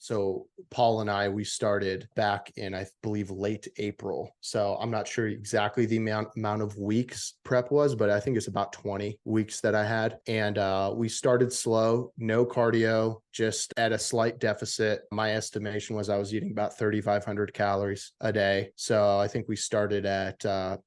So Paul and I, we started back in, I believe, late April. So I'm not sure exactly the amount of weeks prep was, but I think it's about 20 weeks that I had. And we started slow, no cardio, just at a slight deficit. My estimation was I was eating about 3,500 calories a day. So I think we started at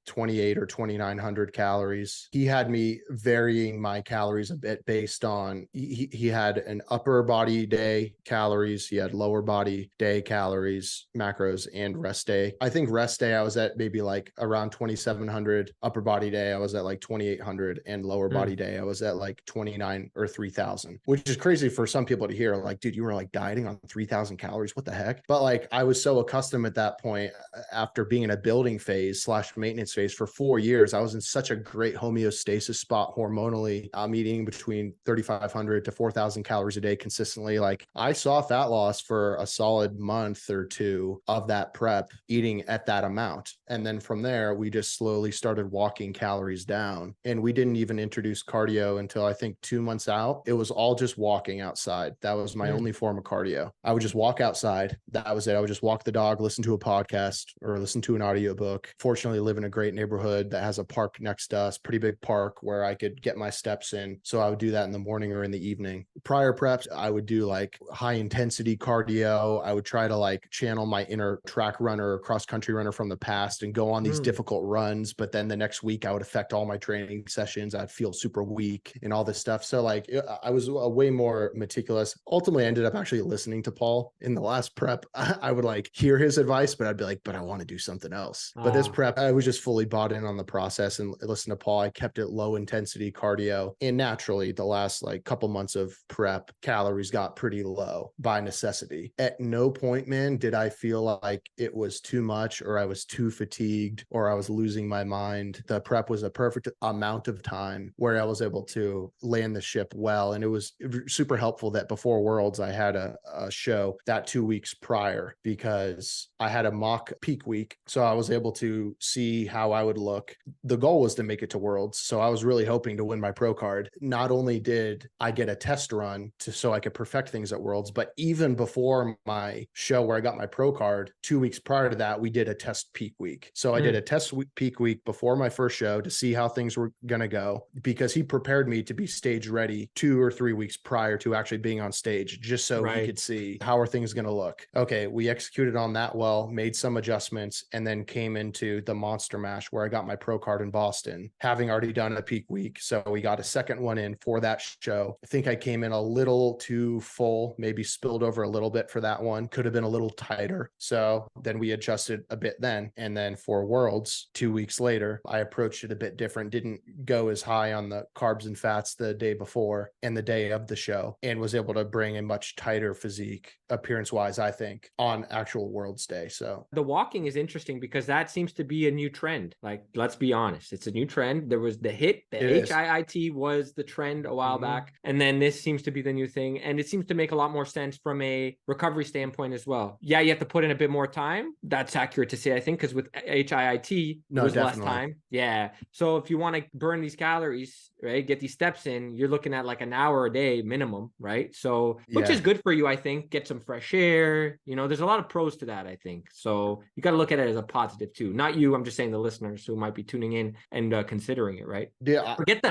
28 or 2,900 calories. He had me varying my calories a bit based on, he had an upper body day calories, he had lower body day calories, macros, and rest day. I think rest day I was at maybe like around 2,700, upper body day I was at like 2,800, and lower body day I was at like 29 or 3,000, which is crazy for some people to hear. Like, dude, you were like dieting on 3,000 calories. What the heck? But like, I was so accustomed at that point, after being in a building phase / maintenance phase for 4 years, I was in such a great homeostasis spot hormonally. I'm eating between 3,500 to 4,000 calories a day consistently. Like, I saw fat loss for a solid month or two of that prep, eating at that amount. And then from there, we just slowly started walking calories down. And we didn't even introduce cardio until I think 2 months out. It was all just walking outside. That was my only form of cardio. I would just walk outside. That was it. I would just walk the dog, listen to a podcast or listen to an audiobook. Fortunately, live in a great neighborhood that has a park next to us, pretty big park where I could get my steps in. So I would do that in the morning or in the evening. Prior preps, I would do like high intensity cardio. I would try to like channel my inner track runner or cross country runner from the past and go on these difficult runs. But then the next week I would affect all my training sessions. I'd feel super weak and all this stuff. So like I was way more meticulous. Ultimately, I ended up actually listening to Paul in the last prep. I would like hear his advice, but I'd be like, but I want to do something else. But this prep, I was just fully bought in on the process and listened to Paul. I kept it low intensity cardio. And naturally, the last like couple months of prep, calories got pretty low by necessity. At no point, man, did I feel like it was too much or I was too fatigued or I was losing my mind. The prep was a perfect amount of time where I was able to land the ship well. And it was super helpful that before Worlds, I had a show that 2 weeks prior, because I had a mock peak week. So I was able to see how I would look. The goal was to make it to Worlds. So I was really hoping to win my pro card. Not only did I get a test run so I could perfect things at Worlds, but even before my show where I got my pro card, 2 weeks prior to that, we did a test peak week. So I did a test peak week before my first show to see how things were going to go, because he prepared me to be stage ready 2 or 3 weeks prior to actually being on stage, just so he could see how are things going to look. Okay, we executed on that well, made some adjustments, and then came into the Monster Mash where I got my pro card in Boston, having already done a peak week. So we got a second one in for that show. I think I came in a little too full, maybe spilled over a little bit for that one. Could have been a little tighter. So then we adjusted a bit then. And then for Worlds, 2 weeks later, I approached it a bit different. Didn't go as high on the carbs and fats the day before and the day of the show, and was able to bring a much tighter physique appearance wise, I think, on actual Worlds Day. So the walking is interesting because that seems to be a new trend. Like, let's be honest, it's a new trend. There was the HIIT, the HIIT was the trend a while back. And then this seems to be the new thing. And it seems to make a lot more sense from a recovery standpoint as well. Yeah, you have to put in a bit more time. That's accurate to say, I think, because with HIIT, there was less time. Yeah. So if you want to burn these calories, right, get these steps in, you're looking at like an hour a day minimum, right? So, which is good for you, I think. Get some fresh air. You know, there's a lot of pros to that, I think. So you got to look at it as a positive too. Not you, I'm just saying the listeners who might be tuning in and considering it, right? Yeah, forget the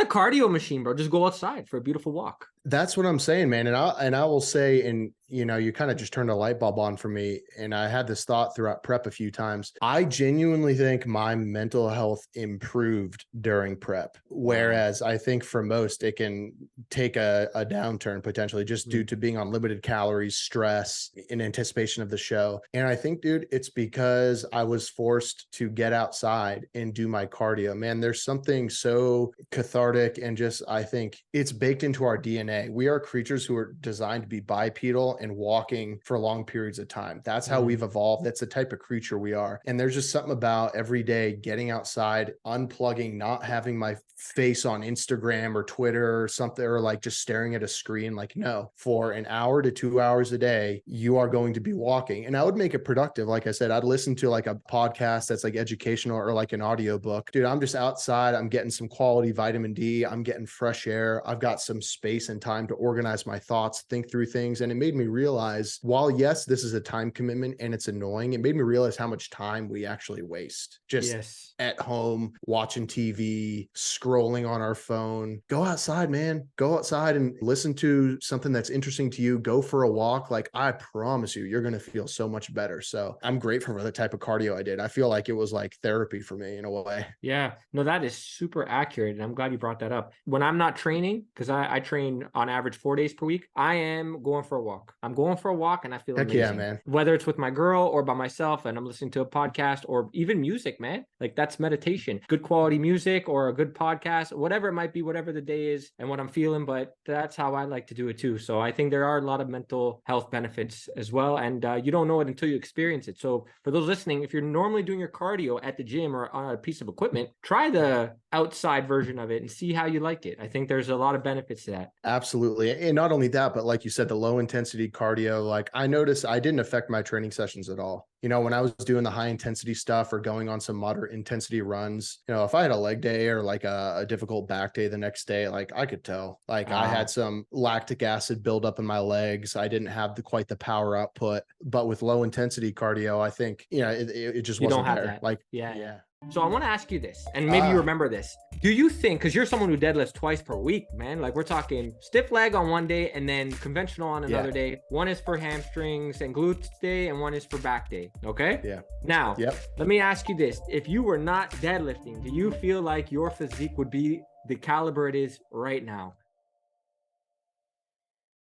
cardio machine, bro. Just go outside for a beautiful walk. That's what I'm saying, man. And I will say, and you know, you kind of just turned a light bulb on for me. And I had this thought throughout prep a few times. I genuinely think my mental health improved during prep. Whereas I think for most, it can take a downturn potentially just due to being on limited calories, stress, in anticipation of the show. And I think, dude, it's because I was forced to get outside and do my cardio. Man, there's something so cathartic and just, I think it's baked into our DNA. We are creatures who are designed to be bipedal and walking for long periods of time. That's how we've evolved. That's the type of creature we are. And there's just something about every day getting outside, unplugging, not having my face on Instagram or Twitter or something, or like just staring at a screen. Like, no, for an hour to 2 hours a day, you are going to be walking. And I would make it productive. Like I said, I'd listen to like a podcast that's like educational or like an audiobook. Dude, I'm just outside. I'm getting some quality vitamin D. I'm getting fresh air. I've got some space and time to organize my thoughts, think through things. And it made me me realize, while yes, this is a time commitment and it's annoying, it made me realize how much time we actually waste just at home, watching TV, scrolling on our phone. Go outside, man. Go outside and listen to something that's interesting to you. Go for a walk. Like, I promise you, you're going to feel so much better. So I'm grateful for the type of cardio I did. I feel like it was like therapy for me in a way. Yeah, no, that is super accurate. And I'm glad you brought that up. When I'm not training, because I train on average 4 days per week, I am going for a walk. I'm going for a walk and I feel amazing. Yeah, man. Whether it's with my girl or by myself and I'm listening to a podcast or even music, man. Like, that's meditation. Good quality music or a good podcast, whatever it might be, whatever the day is and what I'm feeling. But that's how I like to do it too. So I think there are a lot of mental health benefits as well. And you don't know it until you experience it. So for those listening, if you're normally doing your cardio at the gym or on a piece of equipment, try the outside version of it and see how you like it. I think there's a lot of benefits to that. Absolutely. And not only that, but like you said, the low intensity cardio, like I noticed I didn't affect my training sessions at all. You know, when I was doing the high intensity stuff or going on some moderate intensity runs, you know, if I had a leg day or like a difficult back day the next day, like I could tell, like I had some lactic acid build up in my legs. I didn't have quite the power output, but with low intensity cardio, I think, you know, it just wasn't there. That. Like, yeah. So I want to ask you this, and maybe you remember this. Do you think, because you're someone who deadlifts twice per week, man, like we're talking stiff leg on one day and then conventional on another day. One is for hamstrings and glutes day and one is for back day. Okay? Yeah. Now, let me ask you this. If you were not deadlifting, do you feel like your physique would be the caliber it is right now?